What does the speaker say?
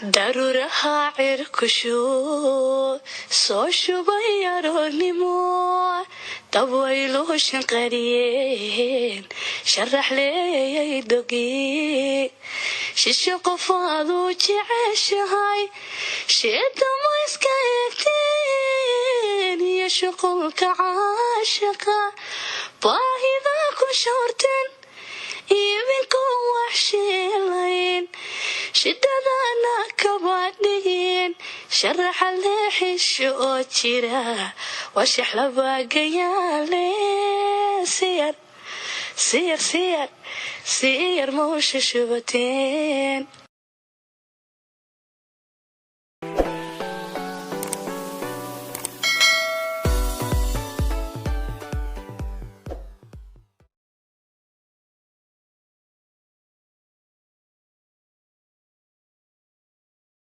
daruuraha cirkushu soo shubay aroornimo dabaylo shanqariyeen sharax leeyay dogi shisho qofaadu jeceshahay sheedama iska egteen iyo shuqulka caashaqa baahida ku shoorteen ibinku wax sheelayn shidadana kabadhigeen sharaxa leexisho oo jira washax labagayaale siyar moosha shubateen